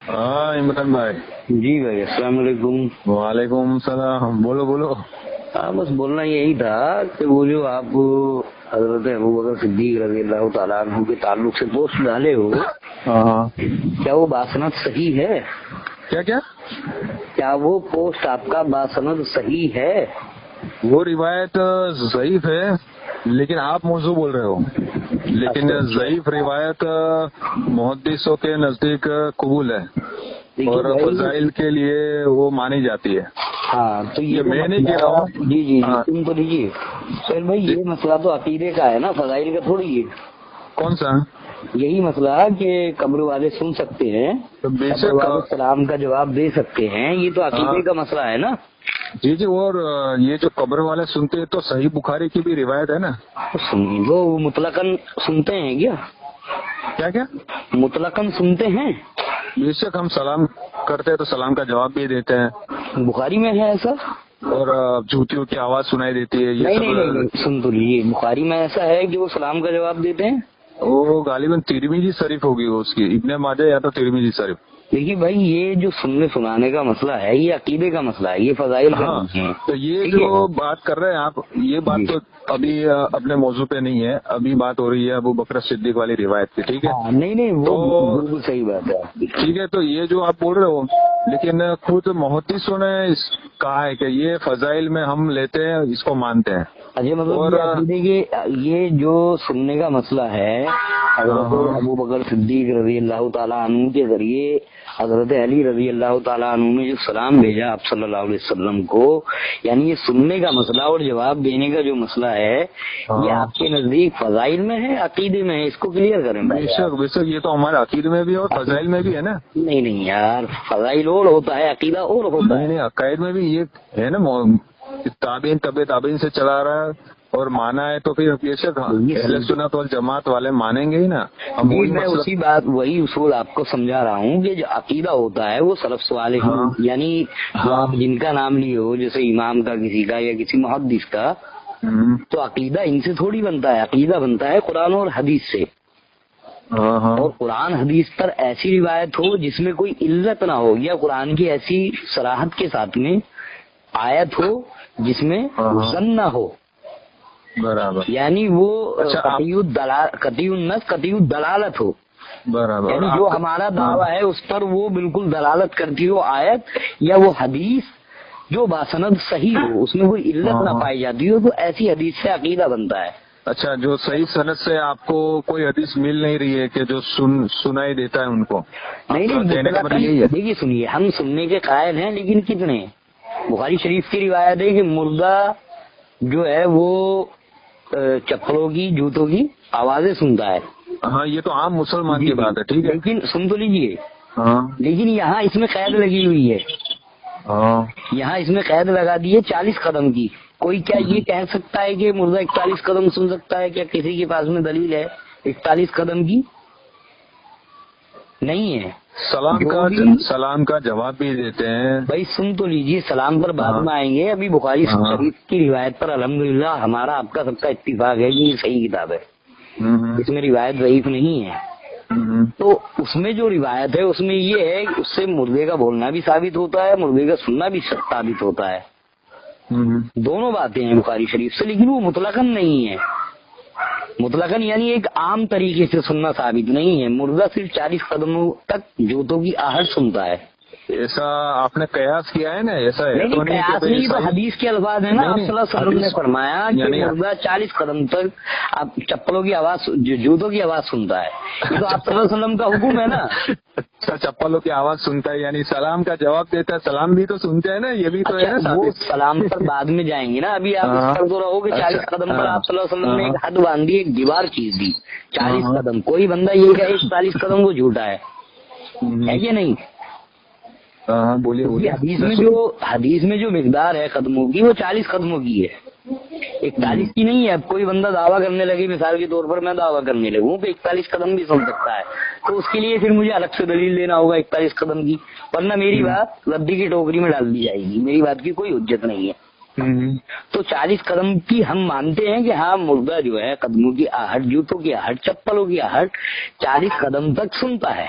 ہاں عمران بھائی. جی بھائی السلام علیکم. وعلیکم السلام. بولو بولو. ہاں بس بولنا یہی تھا کہ وہ جو آپ حضرت ابوبکر صدیق رضی اللہ تعالیٰ عنہ کے تعلق سے پوسٹ ڈالے ہو، ہاں کیا وہ باسند صحیح ہے؟ کیا کیا کیا وہ پوسٹ آپ کا باسند صحیح ہے؟ وہ روایت ضعیف ہے لیکن آپ موضوع بول رہے ہو. لیکن ضعیف روایت محدثوں کے نزدیک قبول ہے اور فضائل کے لیے وہ مانی جاتی ہے. ہاں تو یہ میں نہیں کہہ رہا ہوں. جی جی تم تو دیجیے سر بھائی، یہ مسئلہ تو عقیدے کا ہے نا، فضائل کا تھوڑی ہے. کون سا؟ یہی مسئلہ کہ قبر والے سن سکتے ہیں، بے قبر شک. والے سلام کا جواب دے سکتے ہیں، یہ تو عقیدے کا مسئلہ ہے نا. جی جی. اور یہ جو قبر والے سنتے ہیں تو صحیح بخاری کی بھی روایت ہے نا. وہ مطلقاً سنتے ہیں کیا؟ کیا کیا مطلقاً سنتے ہیں. بے شک ہم سلام کرتے ہیں تو سلام کا جواب بھی دیتے ہیں. بخاری میں ہے ایسا؟ اور جوتیوں کی آواز سنائی دیتی ہے. یہ نہیں سن تو لیجیے، بخاری میں ایسا ہے کہ وہ سلام کا جواب دیتے ہیں. وہ غالباً ترمذی شریف ہوگی وہ اس کی، ابن ماجہ یا تو ترمذی شریف. دیکھیے بھائی، یہ جو سننے سنانے کا مسئلہ ہے یہ عقیدے کا مسئلہ ہے، یہ فضائل کا نہیں ہے. تو یہ جو بات کر رہے ہیں آپ، یہ بات تو ابھی اپنے موضوع پہ نہیں ہے. ابھی بات ہو رہی ہے ابو بکر صدیق والی روایت کی. ٹھیک ہے. نہیں وہ بالکل صحیح بات ہے. ٹھیک ہے. تو یہ جو آپ بول رہے ہو، لیکن خود محدثوں نے کہا ہے کہ یہ فضائل میں ہم لیتے ہیں، اس کو مانتے ہیں. اچھا مطلب یہ جو سننے کا مسئلہ ہے، حضرت ابو بکر صدیق رضی اللہ تعالیٰ عنہ کے ذریعے حضرت علی رضی اللہ تعالیٰ عنہ نے جو سلام بھیجا آپ صلی اللہ علیہ وسلم کو، یعنی یہ سننے کا مسئلہ اور جواب دینے کا جو مسئلہ ہے یہ آپ کے نزدیک فضائل میں ہے عقیدے میں ہے؟ اس کو کلیئر کریں. بے شک یہ تو ہمارے عقیدے میں بھی اور فضائل میں بھی ہے نا. نہیں یار، فضائل اور ہوتا ہے، عقیدہ اور ہوتا ہے. نہیں عقائد میں بھی یہ ہے نا. تابعین تابعین سے چلا رہا ہے اور مانا ہے تو پھر بے شک اہل سنت والجماعت والے مانیں گے ہی نا. میں وہی اصول آپ کو سمجھا رہا ہوں کہ جو عقیدہ ہوتا ہے وہ سلف صالح یعنی آپ جن کا نام لیے ہو، جیسے امام کا کسی کا یا کسی محدث کا، تو عقیدہ ان سے تھوڑی بنتا ہے. عقیدہ بنتا ہے قرآن اور حدیث سے. اور قرآن حدیث پر ایسی روایت ہو جس میں کوئی علت نہ ہو، یا قرآن کی ایسی صراحت کے ساتھ میں آیت ہو جس میں وزن نہ ہو. برابر. یعنی وہ قطعی النص قطعی الدلالت ہو. برابر. یعنی جو ہمارا دعویٰ ہے اس پر وہ بالکل دلالت کرتی ہو آیت یا وہ حدیث جو باسند صحیح ہو، اس میں کوئی علت نہ پائی جاتی ہو، تو ایسی حدیث سے عقیدہ بنتا ہے. اچھا، جو صحیح سند سے آپ کو کوئی حدیث مل نہیں رہی ہے کہ جو سنائی دیتا ہے ان کو؟ نہیں دیکھیے سنیے، ہم سننے کے قائل ہیں لیکن کتنے؟ بخاری شریف کی روایت ہے کہ مردہ جو ہے وہ چپلوں کی جوتوں کی آوازیں سنتا ہے. ہاں یہ تو عام مسلمان کی بات ہے. ٹھیک ہے، لیکن سن تو لیجیے. لیکن یہاں اس میں قید لگی ہوئی ہے. یہاں اس میں قید لگا دی ہے 40 قدم کی. کوئی کیا یہ کہہ سکتا ہے کہ مردہ 41 قدم سن سکتا ہے؟ کیا کسی کے پاس میں دلیل ہے 41 قدم کی؟ نہیں ہے. سلام کا جواب بھی دیتے ہیں. بھائی سن تو لیجیے، سلام پر بعد میں آئیں گے. ابھی بخاری شریف کی روایت پر الحمدللہ ہمارا آپ کا سب کا اتفاق ہے کہ یہ صحیح کتاب ہے، اس میں روایت ضعیف نہیں ہے. تو اس میں جو روایت ہے اس میں یہ ہے کہ اس سے مردے کا بولنا بھی ثابت ہوتا ہے، مردے کا سننا بھی ثابت ہوتا ہے. دونوں باتیں ہیں بخاری شریف سے، لیکن وہ مطلقاً نہیں ہے. مطلقاً یعنی ایک عام طریقے سے سننا ثابت نہیں ہے. مردہ صرف 40 قدموں تک جوتوں کی آہٹ سنتا ہے. ایسا آپ نے قیاس کیا ہے نا؟ ایسا ہے تو نہیں، تو حدیث کے الفاظ ہے نا. آپ صلی اللہ علیہ وسلم نے فرمایا کہ مردہ 40 قدم تک آپ چپلوں کی آواز جوتوں کی آواز سنتا ہے. تو آپ صلی اللہ علیہ وسلم کا حکم ہے نا. اچھا، چپلوں کی آواز سنتا ہے یعنی سلام کا جواب دیتا ہے. سلام بھی تو سنتے ہیں نا، یہ بھی تو ہے نا. وہ سلام پر بعد میں جائیں گے نا. ابھی آپ تو رہو کہ 40 قدم پر آپ صلی اللہ علیہ وسلم نے ایک حد باندھی، ایک دیوار چیز دی 40 قدم. کوئی بندہ یہ کہے 40 قدم وہ جھوٹا ہے کہ نہیں؟ بولیے. حدیث میں جو مقدار ہے قدموں کی وہ 40 قدموں کی ہے، 41 کی نہیں ہے. اب کوئی بندہ دعویٰ کرنے لگے، مثال کے طور پر میں دعویٰ کرنے لگوں کہ 41 قدم بھی سن سکتا ہے، تو اس کے لیے پھر مجھے الگ سے دلیل دینا ہوگا 41 قدم کی، ورنہ میری بات ردی کی ٹوکری میں ڈال دی جائے گی. میری بات کی کوئی حجت نہیں ہے. تو 40 قدم کی ہم مانتے ہیں کہ ہاں مردہ جو ہے قدموں کی آہٹ، جوتوں کی آہٹ، چپلوں کی آہٹ 40 قدم تک سنتا ہے.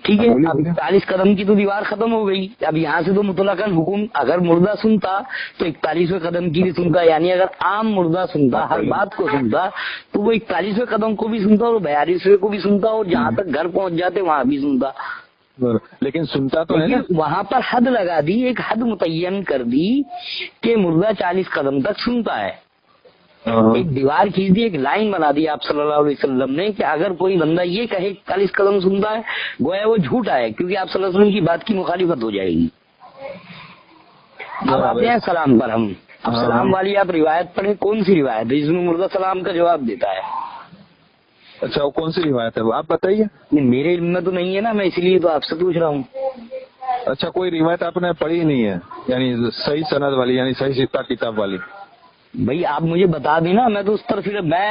ٹھیک ہے. اب 41 قدم کی تو دیوار ختم ہو گئی. اب یہاں سے تو مطلقاً حکم اگر مردہ سنتا تو 41ویں قدم کی بھی سنتا, یعنی اگر عام مردہ سنتا, ہر بات کو سنتا, تو وہ 41ویں قدم کو بھی سنتا اور 42ویں کو بھی سنتا, اور جہاں تک گھر پہنچ جاتے وہاں بھی سنتا. لیکن سنتا تو ہے نا, وہاں پر حد لگا دی, ایک حد متعین کر دی کہ مردہ 40 قدم تک سنتا ہے. ایک دیوار کھینچ دی, ایک لائن بنا دی آپ صلی اللہ علیہ وسلم نے کہ اگر کوئی بندہ یہ کہے 40 قدم سنتا ہے, گویا وہ جھوٹا ہے, کیونکہ آپ صلی اللہ علیہ وسلم کی بات کی مخالفت ہو جائے گی. اب آتے ہیں سلام پر. ہم اب سلام والی آپ روایت پڑھیں. کون سی روایت ہے جس میں مردہ سلام کا جواب دیتا ہے؟ اچھا, وہ کون سی روایت ہے وہ آپ بتائیے. میرے علم میں تو نہیں ہے نا, میں اسی لیے تو آپ سے پوچھ رہا ہوں. اچھا, کوئی روایت آپ نے پڑھی نہیں ہے, یعنی صحیح سند والی, یعنی صحیح کتاب والی؟ بھائی آپ مجھے بتا دیں نا, میں تو اس پر پھر میں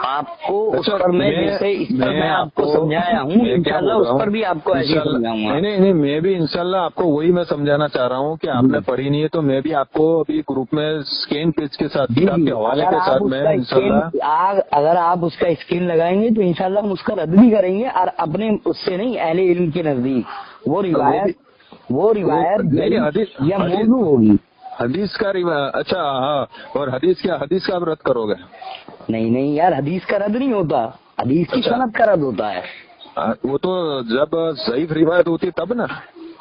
آپ کو اس پر میں جیسے اس پر میں آپ کو سمجھایا ہوں, انشاءاللہ اس پر بھی آپ کو ایسے سمجھاؤں گا. نہیں, میں بھی انشاءاللہ آپ کو وہی میں سمجھانا چاہ رہا ہوں کہ آپ نے پڑھی نہیں ہے, تو میں بھی آپ کو ابھی گروپ میں اسکین پیج کے ساتھ کتاب کے حوالے کے ساتھ میں انشاءاللہ, اگر آپ اس کا اسکین لگائیں گے تو انشاءاللہ ہم اس کا رد بھی کریں گے, اور اپنے اس سے نہیں, اہل علم کے نزدیک وہ روایت یا موضوع ہوگی. حدیث کا اچھا ہاں, اور حدیث کا آپ رد کرو گے؟ نہیں یار, حدیث کا رد نہیں ہوتا, حدیث کی سند کا رد ہوتا ہے. وہ تو جب ضعیف روایت ہوتی تب نا.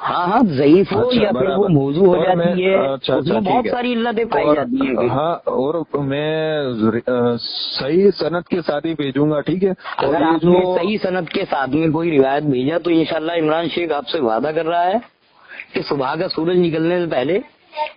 ہاں ضعیف ہو یا پھر وہ موضوع ہو جاتی ہے, اس میں بہت ساری علتیں پائی جاتی ہیں. ہاں, اور میں صحیح سند کے ساتھ ہی بھیجوں گا, ٹھیک ہے. اگر آپ نے صحیح سند کے ساتھ میں کوئی روایت بھیجا تو انشاءاللہ عمران شیخ آپ سے وعدہ کر رہا ہے کہ صبح کا سورج نکلنے سے پہلے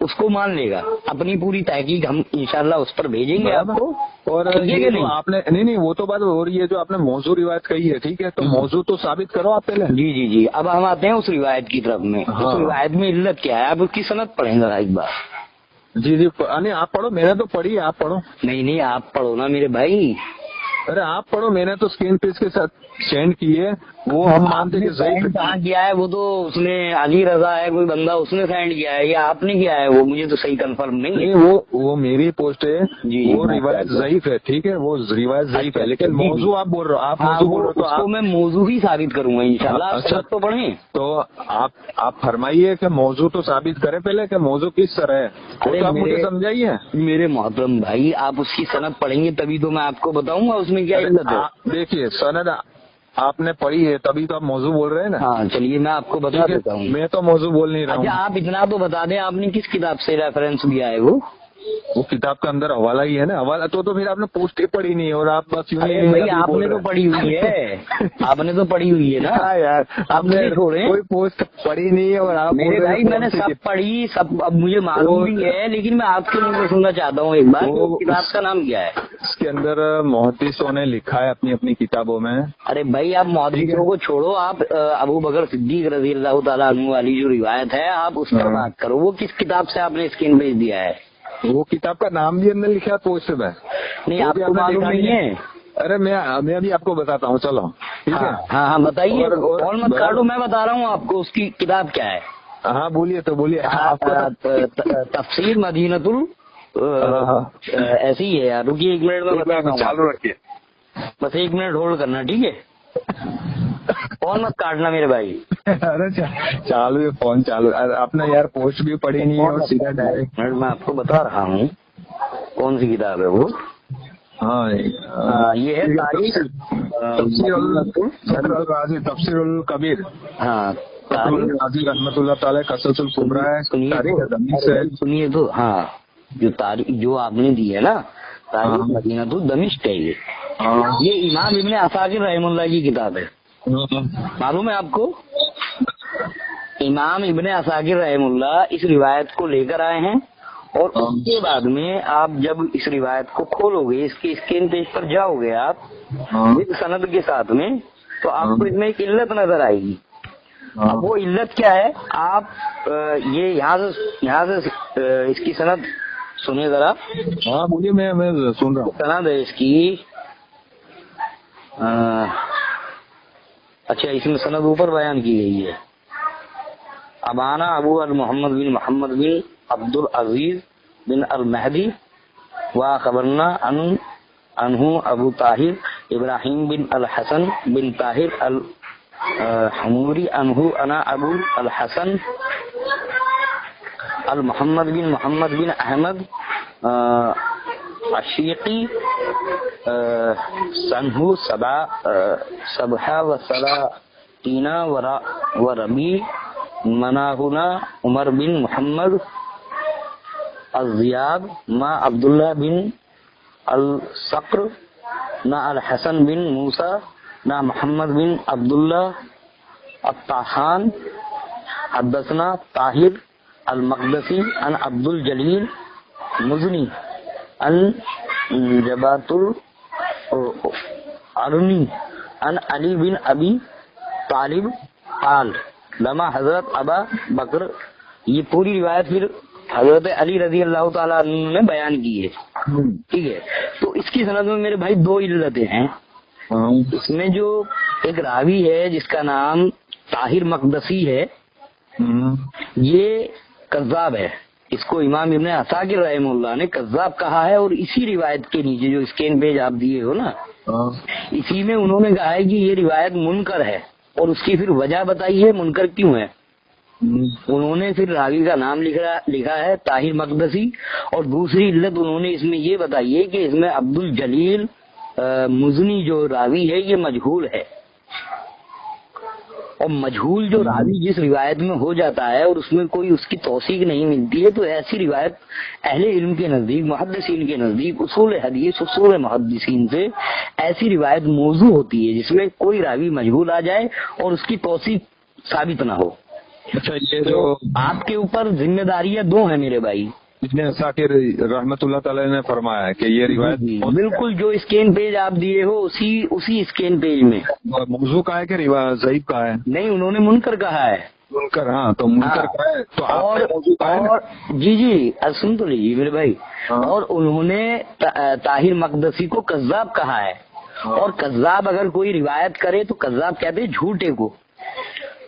اس کو مان لے گا. اپنی پوری تحقیق ہم انشاءاللہ اس پر بھیجیں گے آپ کو. اور آپ نے نہیں وہ تو بات ہو رہی ہے جو آپ نے موضوع روایت کہی ہے, ٹھیک ہے, تو موضوع تو ثابت کرو آپ پہلے. جی, اب ہم آتے ہیں اس روایت کی طرف میں. اس روایت میں علت کیا ہے, آپ اس کی سند پڑھیں گا ایک بار. جی, آپ پڑھو, میں نے تو پڑھی, آپ پڑھو. نہیں آپ پڑھو نا میرے بھائی. ارے آپ پڑھو, میں نے تو اسکرین پیج کے ساتھ سینڈ کی ہے, وہ ہم مانتے کہ صحیح کہاں کیا ہے, وہ تو اس نے علی رضا ہے کوئی بندہ, اس نے سینڈ کیا ہے یا آپ نے کیا ہے, وہ مجھے تو صحیح کنفرم نہیں ہے. وہ میری پوسٹ ہے. وہ روایت ضعیف ہے, ٹھیک ہے, وہ روایت ضعیف ہے, لیکن موضوع آپ بول رہے ہو, آپ موضوع بول رہے ہو, تو آپ میں موضوع ہی ثابت کروں گا انشاءاللہ. اچھا تو پڑھیں, تو آپ فرمائیے کہ موضوع تو ثابت کریں پہلے کہ موضوع کس طرح ہے, تو آپ مجھے سمجھائیے. میرے محترم بھائی, آپ اس کی سند پڑھیں گے تبھی تو میں آپ کو بتاؤں گا اس میں کیا علت ہے. دیکھیے, سند آپ نے پڑھی ہے تبھی تو آپ موضوع بول رہے ہیں نا. ہاں چلیے میں آپ کو بتا دیتا ہوں. میں تو موضوع بول نہیں رہا ہوں. اچھا, آپ اتنا تو بتا دیں, آپ نے کس کتاب سے ریفرنس دیا ہے؟ وہ کتاب کا اندر حوالہ ہی ہے نا. حوالہ تو پھر آپ نے پوسٹ ہی پڑھی نہیں, اور آپ بس بھائی آپ نے تو پڑھی ہوئی ہے, آپ نے تو پڑھی ہوئی ہے نا. یار, آپ نے کوئی پوسٹ پڑھی نہیں ہے, اور آپ میرے بھائی میں نے سب پڑھی, سب اب مجھے معلوم بھی ہے, لیکن میں آپ کے منہ سے سننا چاہتا ہوں ایک بار, کتاب کا نام کیا ہے؟ اس کے اندر محدثوں نے لکھا ہے اپنی کتابوں میں. ارے بھائی آپ محدثوں کو چھوڑو, آپ ابو بکر صدیق رضی اللہ تعالیٰ عنہ والی جو روایت ہے آپ اس پر بات کرو. وہ کس کتاب سے آپ نے اسکرین بھیج دیا ہے؟ وہ کتاب کا نام بھی اندر لکھا ہے پوسٹ میں. نہیں آپ کو معلوم نہیں ہے؟ ارے میں بھی آپ کو بتاتا ہوں, چلو ٹھیک ہے. ہاں بتائیے, اور مت کاٹو, میں بتا رہا ہوں آپ کو اس کی کتاب کیا ہے. ہاں بولیے تفسیر مدینۃ ایسی ہی ہے یار. رکیے ایک منٹ میں بتا رہا ہوں, چالو رکھیے, بس ایک منٹ ہولڈ کرنا, ٹھیک ہے. فون مت کاٹنا میرے بھائی. ارے چالو ہے فون چالو. آپ نے یار پوسٹ بھی پڑھی نہیں ہے, اور سیدھا ڈائریکٹ. میں آپ کو بتا رہا ہوں کون سی کتاب ہے وہ. یہ ہے تفسیر الکبیر. ہاں قاضی رحمۃ اللہ تعالی قصص الکبریٰ ہے. سنیے تو, ہاں جو تاریخ جو آپ نے دی ہے نا, تاریخ مدینۃ دمشق ہے, یہ امام ابن عساکر رحمہ اللہ کی کتاب ہے. معلوم ہے آپ کو, امام ابن عساکر رحمہ اللہ اس روایت کو لے کر آئے ہیں, اور اس کے بعد میں آپ جب اس روایت کو کھولو گے, اس کے اسکرین پیج پر جاؤ گے آپ سند کے ساتھ میں, تو آپ کو اس میں ایک علت نظر آئے گی. اب وہ علت کیا ہے, آپ یہ یہاں سے اس کی سند سنیں ذرا. ہاں بولیے, میں سن رہا ہوں. سند ہے اس کی, اچھا اس میں سند اوپر بیان کی گئی ہے. ابانا ابو محمد بن عبد العزیز بن المہدی و خبرنا انہو ابو طاہر ابراہیم بن الحسن بن طاہر حموری انہو انا ابو الحسن المحمد بن احمد عشیقی سنہو سبحہ و سلاطینہ و ربی مناہنا عمر بن محمد الزیاد ما عبداللہ بن الصقر نہ الحسن بن موسیٰ نہ محمد بن عبداللہ الطاحان حدثنا طاہر المقدسی عن عبد الجلیل مزنی عن جبات العرنی عن علی بن ابی طالب قال لما حضرت ابا بکر. یہ پوری روایت پھر حضرت علی رضی اللہ تعالیٰ عنہ نے بیان کی ہے. ٹھیک ہے, تو اس کی سند میں میرے بھائی دو علتیں ہیں. اس میں جو ایک راوی ہے جس کا نام طاہر مقدسی ہے, یہ کذاب ہے. اس کو امام ابن عساکر رحمہ اللہ نے کذاب کہا ہے, اور اسی روایت کے نیچے جو اسکین پیج آپ دیے ہو نا, اسی میں انہوں نے کہا ہے کہ یہ روایت منکر ہے, اور اس کی پھر وجہ بتائی ہے منکر کیوں ہے. انہوں نے پھر راوی کا نام لکھا ہے طاہر مقدسی, اور دوسری علت انہوں نے اس میں یہ بتائی ہے کہ اس میں عبد الجلیل مزنی جو راوی ہے یہ مجہول ہے. اور مجہول جو راوی جس روایت میں ہو جاتا ہے اور اس میں کوئی اس کی توثیق نہیں ملتی ہے, تو ایسی روایت اہل علم کے نزدیک, محدثین کے نزدیک, اصول حدیث, اصول محدثین سے ایسی روایت موضوع ہوتی ہے جس میں کوئی راوی مجہول آ جائے اور اس کی توثیق ثابت نہ ہو. اچھا, یہ جو آپ کے اوپر ذمہ داریاں دو ہیں میرے بھائی. ابن عساکر رحمت اللہ تعالی نے فرمایا کہ یہ روایت بالکل جو اسکین پیج آپ دیے ہو اسی اسکین پیج میں موضوع کا ہے کہ روایت ضعیف کا ہے. نہیں, انہوں نے منکر کہا ہے. منکر, ہاں تو منکر کا ہے تو اور جی سن تو لیجیے میرے بھائی. اور انہوں نے طاہر مقدسی کو کذاب کہا ہے, اور کذاب اگر کوئی روایت کرے تو کذاب کہتے ہیں جھوٹے کو,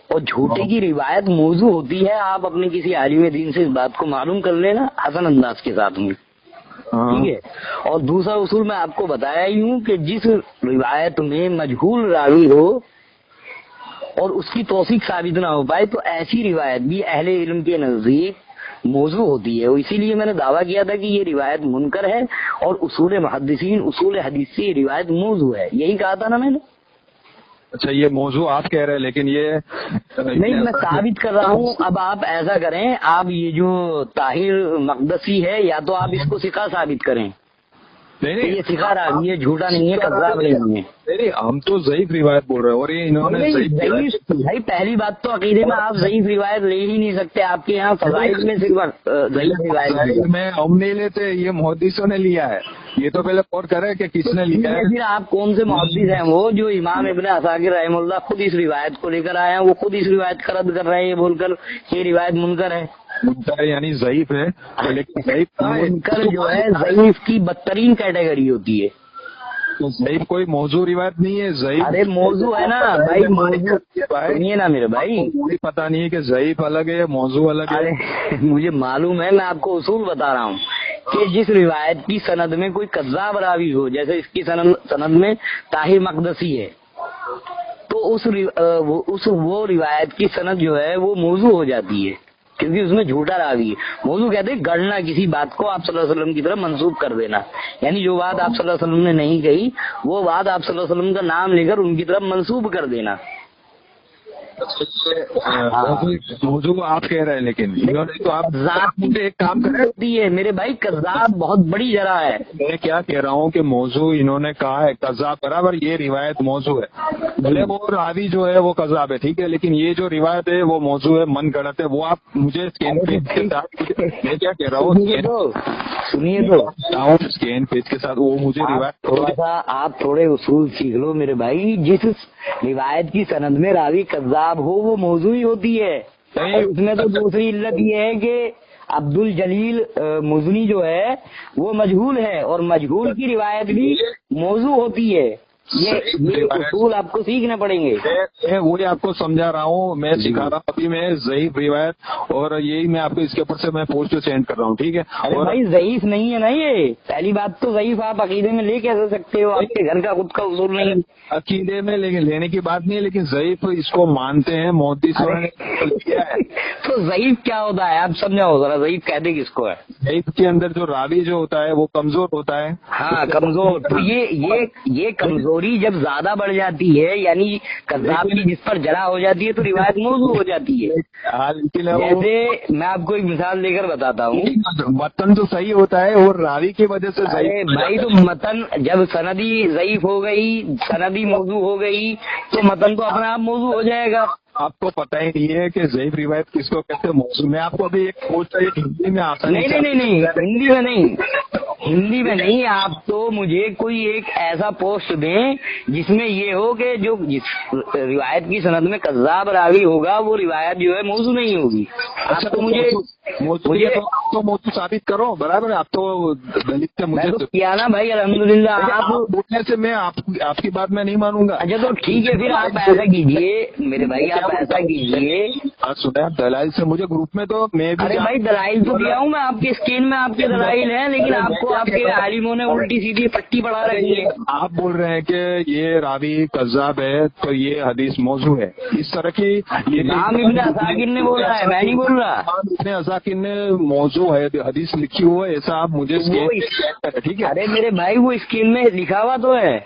اور جھوٹے کی روایت موضوع ہوتی ہے. آپ اپنے کسی عالم دین سے اس بات کو معلوم کر لینا حسن انداز کے ساتھ میں. ٹھیک ہے, اور دوسرا اصول میں آپ کو بتایا ہی ہوں کہ جس روایت میں مجہول راوی ہو اور اس کی توثیق ثابت نہ ہو پائے تو ایسی روایت بھی اہل علم کے نزدیک موضوع ہوتی ہے. اسی لیے میں نے دعویٰ کیا تھا کہ یہ روایت منکر ہے, اور اصول محدثین, اصول حدیث سے یہ روایت موضوع ہے. یہی کہا تھا نا میں نے. اچھا, یہ موضوع آپ کہہ رہے ہیں, لیکن یہ نہیں, میں ثابت کر رہا ہوں. اب آپ ایسا کریں, آپ یہ جو طاہر مقدسی ہے یا تو آپ اس کو ثقہ ثابت کریں. نہیں, یہ ثقہ راوی ہے, جھوٹا نہیں ہے, کذاب نہیں ہے. نہیں, ہم تو ضعیف روایت بول رہے ہیں, اور یہ انہوں نے ضعیف. بھائی پہلی بات تو عقیدے میں آپ ضعیف روایت لے ہی نہیں سکتے. آپ کے یہاں فضائل میں صرف ضعیف روایت میں ہم نہیں لیتے, یہ محدثوں نے لیا ہے. یہ تو پہلے غور کرے کہ کس نے لیا ہے. پھر آپ کون سے محدث ہیں وہ جو امام ابن عساکر رحمہ اللہ خود اس روایت کو لے کر آئے ہیں, وہ خود اس روایت کا رد کر رہے ہیں یہ بول کر یہ روایت منکر ہے. منکر یعنی ضعیف ہے, لیکن ضعیف منکر جو ہے ضعیف کی بدترین کیٹیگری ہوتی ہے. ضعیف کوئی موضوع روایت نہیں ہے. ضعیف ارے موضوع ہے نا بھائی, موضوع سنیے نا میرے بھائی. مجھے پتا نہیں ہے کہ ضعیف الگ ہے موضوع الگ ہے. مجھے معلوم ہے, میں آپ کو اصول بتا رہا ہوں کہ جس روایت کی سند میں کوئی کذاب راوی ہو, جیسے اس کی سند میں طاہر مقدسی ہے, تو اس وہ روایت کی سند جو ہے وہ موضوع ہو جاتی ہے, کیونکہ اس میں جھوٹا راوی ہے. موضوع کہتے ہیں گڑنا, کسی بات کو آپ صلی اللہ علیہ وسلم کی طرف منسوب کر دینا, یعنی جو بات آپ صلی اللہ علیہ وسلم نے نہیں کہی وہ بات آپ صلی اللہ علیہ وسلم کا نام لے کر ان کی طرف منسوب کر دینا. موضوع آپ کہہ رہے ہیں, لیکن تو آپ مجھے ایک کام کر ہوتی ہے میرے بھائی, کذاب بہت بڑی جرا ہے. میں کیا کہہ رہا ہوں کہ موضوع انہوں نے کہا ہے کذاب برابر, یہ روایت موضوع ہے. بھلے وہ راوی جو ہے وہ کذاب ہے, ٹھیک ہے, لیکن یہ جو روایت ہے وہ موضوع ہے, من گڑت ہے. وہ آپ مجھے اسکین پیج کے ساتھ, میں کیا کہہ رہا ہوں سنیے تو, اسکین پیج کے ساتھ وہ مجھے روایت تھوڑا سا آپ تھوڑے اصول سیکھ لو میرے بھائی. جس روایت کی سند میں راوی کذاب ہو وہ موضوع ہی ہوتی ہے. اس میں تو دوسری علت یہ ہے کہ عبد الجلیل مزنی جو ہے وہ مجہول ہے, اور مجہول کی روایت بھی موضوع ہوتی ہے. یہ اصول آپ کو سیکھنے پڑیں گے. میں وہی آپ کو سمجھا رہا ہوں, میں سکھا رہا ہوں ابھی میں ضعیف روایت, اور یہی میں آپ کو اس کے اوپر سے میں پوسٹ سینڈ کر رہا ہوں, ٹھیک ہے. اور بھائی ضعیف نہیں ہے نا یہ, پہلی بات تو ضعیف آپ عقیدے میں لے کیسے سکتے ہو, آپ کے گھر کا خود کا اصول نہیں. عقیدے میں لینے کی بات نہیں ہے, لیکن ضعیف اس کو مانتے ہیں مودی صاحب. تو ضعیف کیا ہوتا ہے آپ سمجھاؤ ذرا, ضعیف کہتے کس کو ہے؟ ضعیف کے اندر جو راوی جو ہوتا ہے وہ کمزور ہوتا ہے. ہاں کمزور. تو یہ کمزوری جب زیادہ بڑھ جاتی ہے, یعنی کذاب کی جس پر جرح ہو جاتی ہے تو روایت موضوع ہو جاتی ہے. جیسے میں آپ کو ایک مثال دے کر بتاتا ہوں, متن تو صحیح ہوتا ہے اور راوی کی وجہ سے ضعیف. بھائی تو متن جب سندی ضعیف ہو گئی, سندی موضوع ہو گئی, تو متن تو اپنے آپ موضوع ہو جائے گا. آپ کو پتہ ہی نہیں ہے کہ ضعیف روایت کس کو کہتے ہیں موضوع. میں آپ کو ابھی ایک پوسٹ ہندی میں نہیں ہندی میں نہیں, ہندی میں نہیں. آپ تو مجھے کوئی ایک ایسا پوسٹ دیں جس میں یہ ہو کہ جو جس روایت کی سند میں کذاب راوی ہوگا وہ روایت جو ہے موضوع نہیں ہوگی. اچھا تو مجھے موضوع ثابت کرو, برابر. آپ تو دلت سے مجھے کیا نا بھائی, الحمدللہ. آپ بولنے سے میں آپ کی بات میں نہیں مانوں گا. اچھا تو ٹھیک ہے, پھر آپ ایسا کیجیے میرے بھائی, آپ ایسا کیجیے. سنا دلائل سے مجھے گروپ میں تو میں بھی. ارے بھائی دلائل تو دیا ہوں میں, آپ کی اسکرین میں آپ کے دلائل ہیں, لیکن آپ کو آپ کے عالموں نے الٹی سیدھی پٹی پڑھا رکھی ہے. آپ بول رہے ہیں کہ یہ راوی کذاب ہے تو یہ حدیث موضوع ہے, اس طرح کی. امام ابن عساکر نے بولا ہے, میں نہیں بول رہا. ابن عساکر نے موضوع ہے حدیث لکھی ہوا ہے, ایسا آپ مجھے ٹھیک ہے. ارے میرے بھائی وہ اسکرین میں لکھا ہوا تو ہے,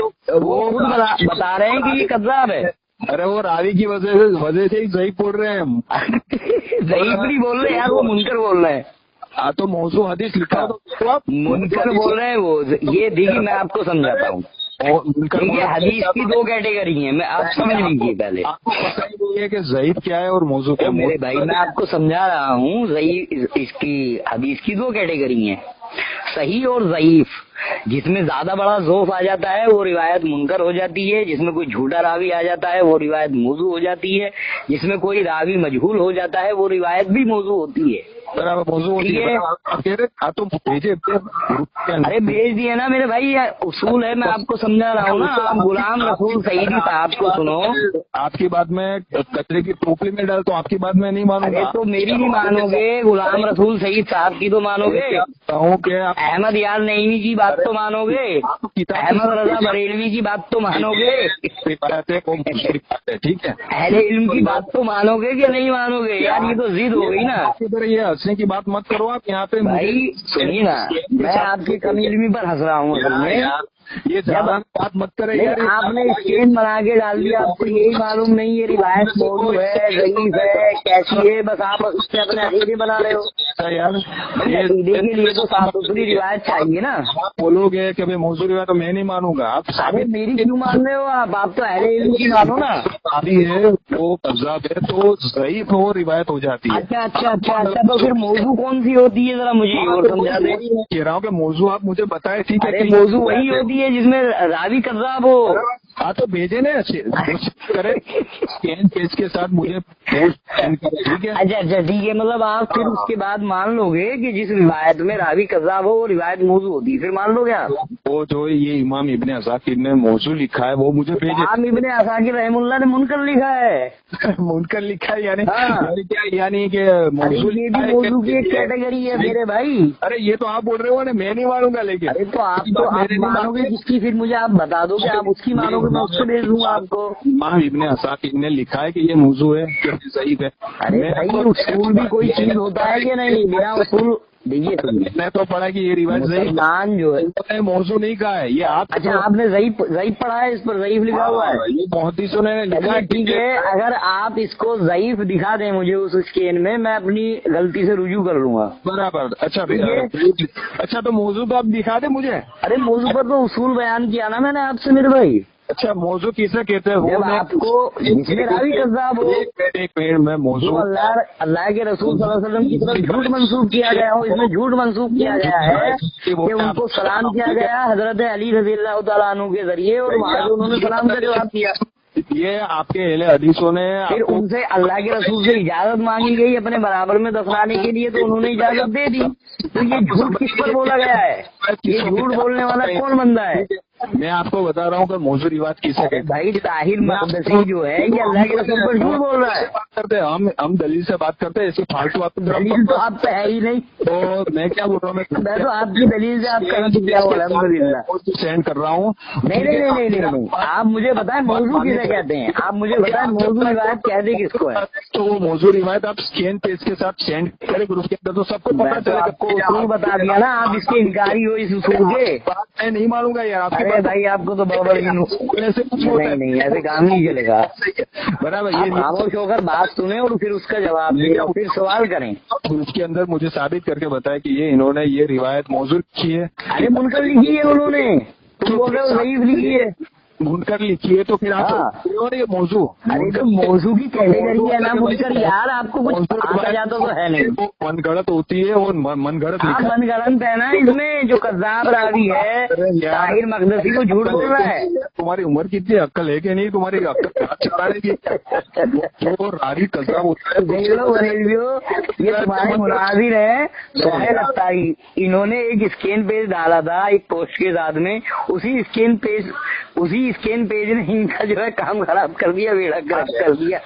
وہ بتا رہے ہیں کہ یہ کذاب ہے. ارے وہ راوی کی وجہ سے ہی ضعیف بول رہے ہیں ہم. ضعیف نہیں بول رہے یار, وہ منکر بول رہے ہیں. ہاں تو موضوع حدیث لکھا تو آپ منکر بول رہے ہیں وہ. یہ دیکھیے میں آپ کو سمجھاتا ہوں, یہ حدیث کی دو کیٹیگری ہیں, میں آپ سمجھ لیجیے. پہلے آپ کو پتہ ہی نہیں ہے کہ ضعیف کیا ہے اور موضوع کیا ہے. میرے بھائی میں آپ کو سمجھا رہا ہوں, ضعیف اس کی حدیث کی دو کیٹیگری ہیں, صحیح اور ضعیف. جس میں زیادہ بڑا ذوف آ جاتا ہے وہ روایت منکر ہو جاتی ہے, جس میں کوئی جھوٹا راوی آ جاتا ہے وہ روایت موضوع ہو جاتی ہے, جس میں کوئی راوی مجہول ہو جاتا ہے وہ روایت بھی موضوع ہوتی ہے. ارے بھیج دیے نا میرے بھائی, اصول ہے, میں آپ کو سمجھا رہا ہوں نا. آپ غلام رسول سعیدی صاحب کو سنو, آپ کی بات میں کچرے کی ٹوکری میں ڈال تو آپ کی بات میں نہیں مانوں گا. تو میری نہیں مانو گے, غلام رسول سعید صاحب کی تو مانو گے. احمد یار نعیمی کی بات تو مانو گے, احمد رضا بریلوی کی بات تو مانو گے, ٹھیک ہے. اہل علم کی بات تو مانو گے کہ نہیں مانو گے یار, یہ تو ضد ہو گئی نا. یہ ہنسنے کی بات مت کرو آپ یہاں پہ. بھائی سنیے نا, میں آپ کی کم علمی پر ہنس رہا ہوں اصل میں. یہ زیادہ بات مت کرے. آپ نے اسکرین بنا کے ڈال دیا, آپ کو یہی معلوم نہیں یہ روایت موضوع ہے, ضعیف ہے, کیسی ہے, بس آپ اس سے اپنے عقیدے بنا رہے ہو. عقیدے کے لیے تو صاف ستھری روایت چاہیے نا. آپ بولو گے کہ موضوع روایت تو میں نہیں مانوں گا. آپ ارے میری کیوں مان رہے ہو آپ تو اہل علم کی مانو نا. شادی ہے وہ کذاب ہے تو ضعیف ہو روایت ہو جاتی ہے. اچھا تو پھر موضوع کون سی ہوتی ہے, ذرا مجھے اور سمجھا دیں. کہہ رہا ہوں کہ موضوع آپ مجھے بتائے. ٹھیک ہے, موضوع وہی ہوتی ہے جس میں راوی کذاب ہو. ہاں تو بھیجے نا, کرے پیج کے ساتھ مجھے ٹھیک ہے. اچھا ٹھیک ہے, مطلب آپ پھر اس کے بعد مان لو گے کہ جس روایت میں راوی کذاب ہو وہ روایت موضوع ہوتی ہے, پھر مان لو گے آپ. وہ جو یہ امام ابن عساکر نے موضوع لکھا ہے وہ مجھے بھیجے. امام ابن عساکر رحم اللہ نے منکر لکھا ہے. منکر لکھا ہے یعنی کہ موضوع کی ایک کیٹیگری ہے میرے بھائی. ارے یہ تو آپ بول رہے ہو نا, میں نہیں مانوں گا. لیکن ارے تو آپ مانو گے جس کی, پھر مجھے آپ بتا دو کہ آپ اس کی مانو گے, میں اس سے بھیج دوں گا آپ کو. امام ابن عساکر نے لکھا ہے کہ یہ موضوع ہے, صحیح ہے. ارے بھائی اصول بھی کوئی چیز ہوتا ہے کہ نہیں, بنا اصول. دیکھیے میں تو پڑھا کہ یہ روایت مسلمان جو ہے موضوع نہیں کہا ہے یہ آپ. اچھا آپ نے ضعیف پڑھا ہے, اس پر ضعیف لکھا ہوا ہے. یہ محدثوں نے لکھا ہے. ٹھیک ہے, اگر آپ اس کو ضعیف دکھا دیں مجھے اس اسکرین میں اپنی غلطی سے رجوع کر لوں گا. برابر. اچھا تو موضوع تو آپ دکھا دیں مجھے. ارے موضوع پر تو اصول بیان کیا نا میں نے آپ سے میرے بھائی. اچھا موضوع کسے کہتے ہیں وہ آپ کو راوی کذاب ہو, ایک منٹ میں موضوع اللہ کے رسول صلی اللہ علیہ وسلم کی طرف جھوٹ منسوخ کیا گیا ہو, اس میں جھوٹ منسوخ کیا گیا ہے کہ ان کو سلام کیا گیا حضرت علی رضی اللہ تعالیٰ عنہ کے ذریعے, اور وہاں سے انہوں نے سلام کا جواب دیا. یہ آپ کے اہل حدیثوں نے پھر ان سے اللہ کے رسول سے اجازت مانگی گئی اپنے برابر میں دفنانے کے لیے, تو انہوں نے اجازت دے دی. تو یہ جھوٹ کس پر بولا گیا ہے, یہ جھوٹ بولنے والا کون بندہ ہے. میں آپ کو بتا رہا ہوں کہ موضوع رواج کسے کہتے ہیں بھائی طاہر مقدسی جو ہے یہ اللہ کے رسول پر جھوٹ بول رہا ہے. بات کرتے ہیں ہم دلیل سے بات کرتے ہیں، ایسی فالتو بات دلیل تو آپ پہ ہے ہی نہیں. تو میں کیا بول رہا ہوں، میں تو آپ کی دلیل سے آپ کہنا کیا ہو الحمد للہ سینڈ کر رہا ہوں. نہیں آپ مجھے بتائیں موضوع کسے کہتے ہیں، آپ مجھے بتائیں موضوع روایت کہتے کس کو ہے. تو وہ موضوع روایت آپ اسکین پیج کے ساتھ سینڈ کریں گروپ کے اندر تو سب کو پتا چلے. آپ کو اصول بتا دیا نا، آپ اس کے انکاری ہو اس اصول کے. میں نہیں مانوں گا یار آپ کے. ارے بھائی آپ کو تو بڑا ایسے کچھ ہوتا ہے نہیں ایسے کام نہیں چلے گا. برابر. یہ خاموش ہو کر بات سنیں اور پھر اس کا جواب دیں اور پھر سوال کریں. اس کے اندر مجھے ثابت کر کے بتایا کہ یہ انہوں نے یہ روایت موضوع لکھی ہے. ارے منکر لکھی ہے انہوں نے، تم بول رہے ہو ضعیف لکھی ہے. منکر لکھی ہے تو پھر آپ یہ موضوع. ارے تو موضوع کی کیٹیگری ہے نا منکر یار، آپ کو کچھ آتا جاتا تو ہے نہیں. وہ من گڑت ہوتی ہے، وہ من گڑت من گڑت ہے نا اس میں. جو کذاب راوی ہے طاہر مقدسی کو جھوٹ بول رہا ہے. تمہاری عمر کتنی عقل ہے کہ نہیں تمہاری عقل کی وہ راوی کذاب ہوتا ہے. دیکھ لو بریلویو، یہ تمہارے مناظر ہیں سہیل اختاری، انہوں نے ایک اسکین پیج ڈالا تھا ایک پوسٹ کے ساتھ میں. اسی اسکین پیج نے ان کا جو ہے کام خراب کر دیا، بیڑا کر دیا.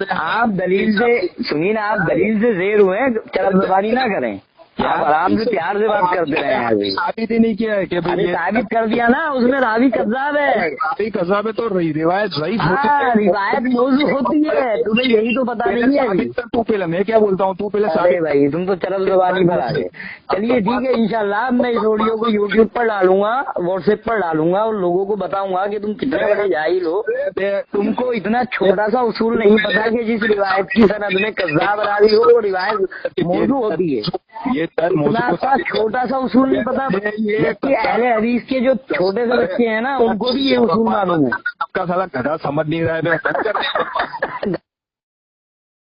آپ دلیل سے سنیے نا، آپ دلیل سے زیر ہوئے، چرب زبانی نہ کریں. آپ آرام سے پیار سے بات کرتے رہے ہیں. ثابت ہی نہیں کیا ہے کہ ثابت کر دیا نا، اس میں راوی کذاب ہے. راوی کذاب ہے تو روایت ضعیف ہوتی ہے. روایت موضوع ہوتی ہے، تمہیں یہی تو پتا نہیں ہے. تو پہلے میں کیا بولتا ہوں، تو پہلے ارے بھائی تم تو چرب زبانی پر آ گئے. چلیے ٹھیک ہے، انشاءاللہ میں اس آڈیو کو یوٹیوب پر ڈالوں گا، واٹس ایپ پر ڈالوں گا اور لوگوں کو بتاؤں گا کہ تم کتنے بڑے جاہل ہو. تم کو اتنا چھوٹا سا اصول نہیں پتا کہ جس روایت کی سند میں کذاب راوی ہو وہ روایت موضوع ہوتی ہے. یہ چھوٹا سا اصول نہیں پتا. اہل حدیث کے جو چھوٹے سے بچے ہیں نا ان کو بھی یہ اصول معلوم ہے. آپ کا سارا گدھا سمجھ نہیں رہا ہے.